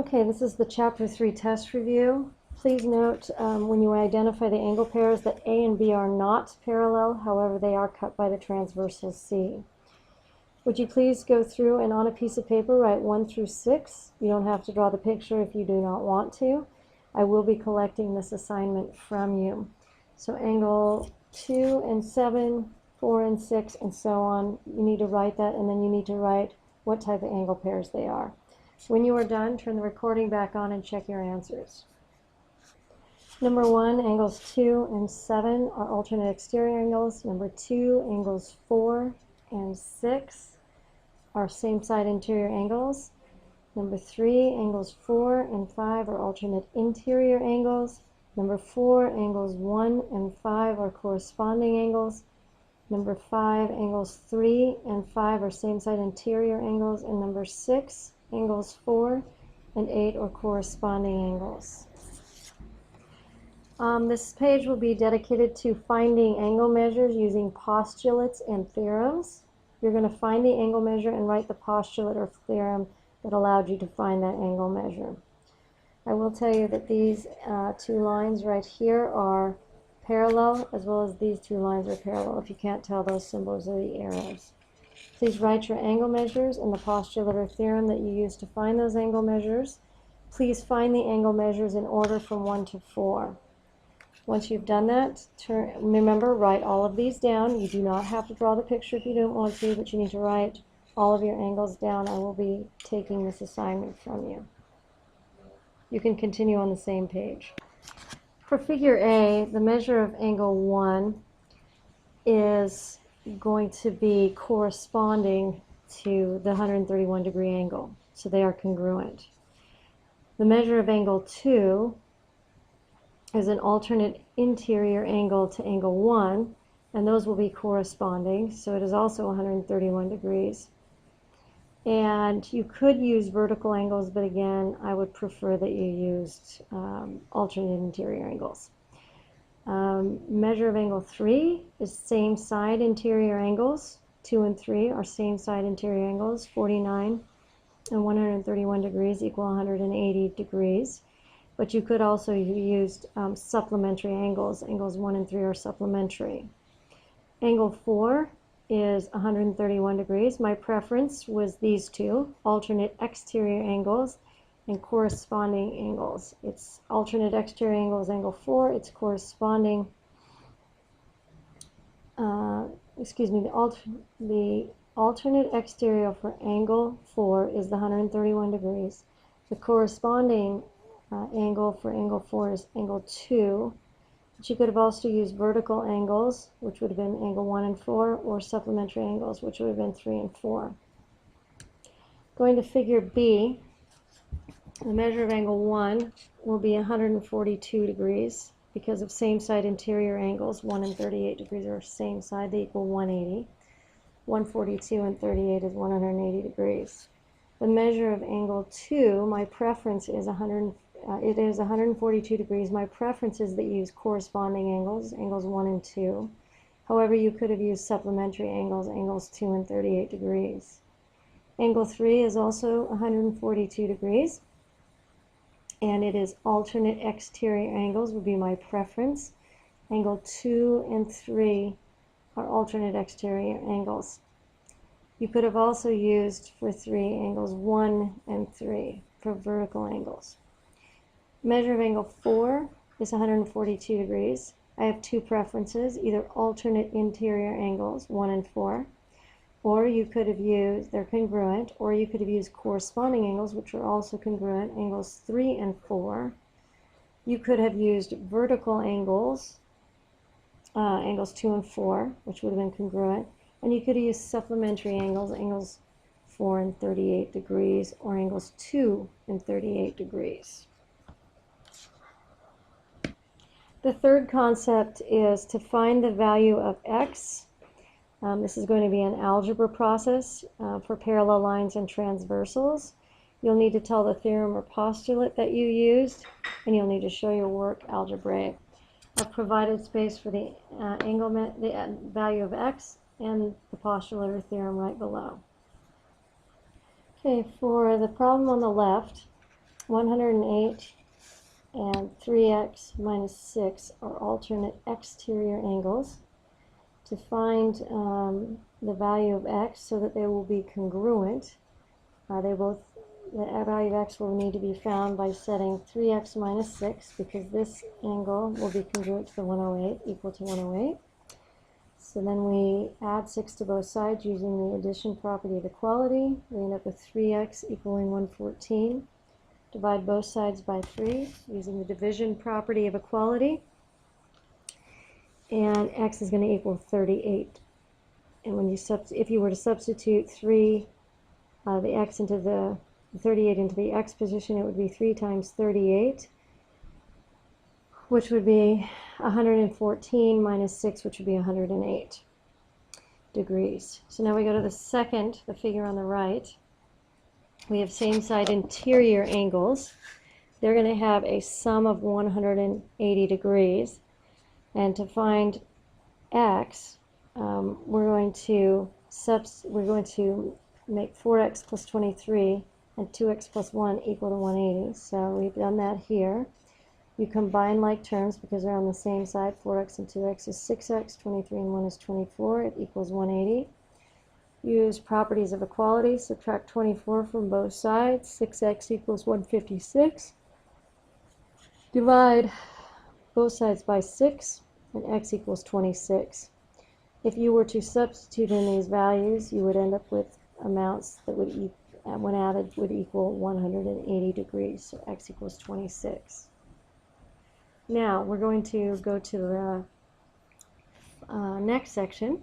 Okay, this is the Chapter 3 test review. Please note when you identify the angle pairs that A and B are not parallel, however they are cut by the transversal C. Would you please go through and on a piece of paper write 1 through 6? You don't have to draw the picture if you do not want to. I will be collecting this assignment from you. So angle 2 and 7, 4 and 6, and so on. You need to write that, and then you need to write what type of angle pairs they are. When you are done, turn the recording back on and check your answers. Number 1, angles 2 and 7 are alternate exterior angles. Number 2, angles 4 and 6 are same side interior angles. Number 3, angles 4 and 5 are alternate interior angles. Number 4, angles 1 and 5 are corresponding angles. Number 5, angles 3 and 5 are same side interior angles. And number 6, angles 4 and 8 are corresponding angles. This page will be dedicated to finding angle measures using postulates and theorems. You're going to find the angle measure and write the postulate or theorem that allowed you to find that angle measure. I will tell you that these two lines right here are parallel, as well as these two lines are parallel. If you can't tell, those symbols are the arrows. Please write your angle measures and the postulate or theorem that you use to find those angle measures. Please find the angle measures in order from 1 to 4. Once you've done that, remember, write all of these down. You do not have to draw the picture if you don't want to, but you need to write all of your angles down. I will be taking this assignment from you. You can continue on the same page. For figure A, the measure of angle 1 is going to be corresponding to the 131 degree angle, so they are congruent. The measure of angle 2 is an alternate interior angle to angle 1, and those will be corresponding, so it is also 131 degrees. And you could use vertical angles, but again, I would prefer that you used alternate interior angles. Measure of angle 3 is same side interior angles. 2 and 3 are same side interior angles. 49 and 131 degrees equal 180 degrees. But you could also use supplementary angles. Angles 1 and 3 are supplementary. Angle 4 is 131 degrees. My preference was these two, alternate exterior angles and corresponding angles. It's alternate exterior angles, angle 4. It's corresponding, the alternate exterior for angle 4 is the 131 degrees. The corresponding angle for angle 4 is angle 2. But you could have also used vertical angles, which would have been angle 1 and 4, or supplementary angles, which would have been 3 and 4. Going to figure B, the measure of angle 1 will be 142 degrees because of same side interior angles. 1 and 38 degrees are same side, they equal 180. 142 and 38 is 180 degrees. The measure of angle 2, my preference is 142 degrees. My preference is that you use corresponding angles, angles 1 and 2. However, you could have used supplementary angles, angles 2 and 38 degrees. Angle 3 is also 142 degrees, and it is alternate exterior angles would be my preference. Angle 2 and 3 are alternate exterior angles. You could have also used for 3 angles 1 and 3 for vertical angles. Measure of angle 4 is 142 degrees. I have two preferences, either alternate interior angles, 1 and 4, or you could have used, they're congruent, or you could have used corresponding angles, which are also congruent, angles 3 and 4. You could have used vertical angles, angles 2 and 4, which would have been congruent, and you could have used supplementary angles, angles 4 and 38 degrees, or angles 2 and 38 degrees. The third concept is to find the value of x. This is going to be an algebra process for parallel lines and transversals. You'll need to tell the theorem or postulate that you used, and you'll need to show your work algebraic. I've provided space for the value of x and the postulate or theorem right below. Okay, for the problem on the left, 108 and 3x minus 6 are alternate exterior angles. To find the value of x so that they will be congruent, the value of x will need to be found by setting 3x minus 6, because this angle will be congruent to the 108, equal to 108. So then we add 6 to both sides using the addition property of equality. We end up with 3x equaling 114. Divide both sides by 3 using the division property of equality. And x is going to equal 38. And when if you were to substitute the x into the 38 into the x position, it would be 3 times 38, which would be 114 minus 6, which would be 108 degrees. So now we go to the figure on the right. We have same side interior angles. They're going to have a sum of 180 degrees. And to find x, we're going to make 4x plus 23 and 2x plus 1 equal to 180. So we've done that here. You combine like terms because they're on the same side. 4x and 2x is 6x, 23 and 1 is 24. It equals 180. Use properties of equality. Subtract 24 from both sides. 6x equals 156. Divide both sides by 6, and x equals 26. If you were to substitute in these values, you would end up with amounts that would, when added, would equal 180 degrees. So x equals 26. Now we're going to go to the next section.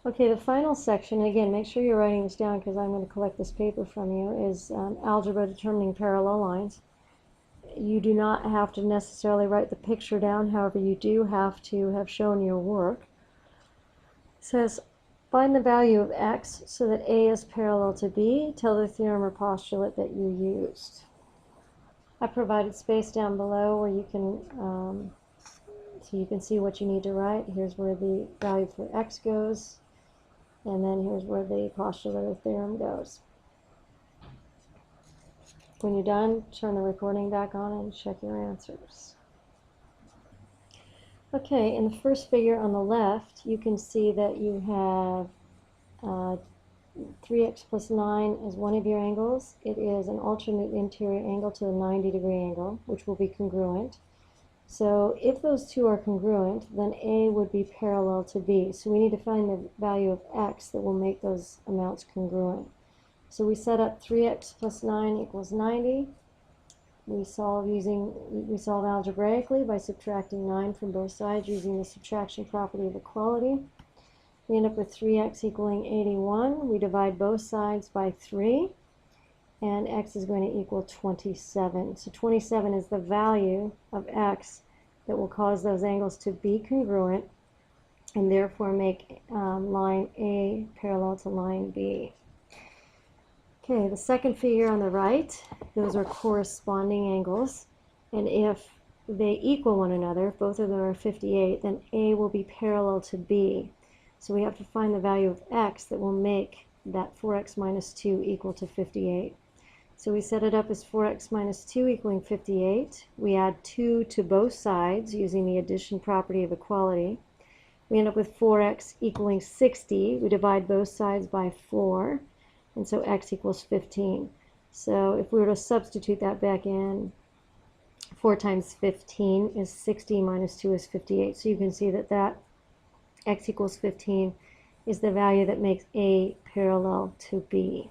Okay, the final section, again, make sure you're writing this down because I'm going to collect this paper from you, is algebra determining parallel lines. You do not have to necessarily write the picture down, however, you do have to have shown your work. It says, find the value of x so that A is parallel to B. Tell the theorem or postulate that you used. I provided space down below where you can, so you can see what you need to write. Here's where the value for x goes, and then here's where the postulate or theorem goes. When you're done, turn the recording back on and check your answers. Okay, in the first figure on the left, you can see that you have 3x plus 9 as one of your angles. It is an alternate interior angle to the 90-degree angle, which will be congruent. So if those two are congruent, then A would be parallel to B. So we need to find the value of x that will make those amounts congruent. So we set up 3x plus 9 equals 90. We solve algebraically by subtracting 9 from both sides using the subtraction property of equality. We end up with 3x equaling 81. We divide both sides by 3, and x is going to equal 27. So 27 is the value of x that will cause those angles to be congruent and therefore make line A parallel to line B. Okay, the second figure on the right, those are corresponding angles, and if they equal one another, if both of them are 58, then A will be parallel to B. So we have to find the value of x that will make that 4x minus 2 equal to 58. So we set it up as 4x minus 2 equaling 58. We add 2 to both sides using the addition property of equality. We end up with 4x equaling 60. We divide both sides by 4. And so x equals 15. So if we were to substitute that back in, 4 times 15 is 60 minus 2 is 58. So you can see that x equals 15 is the value that makes A parallel to B.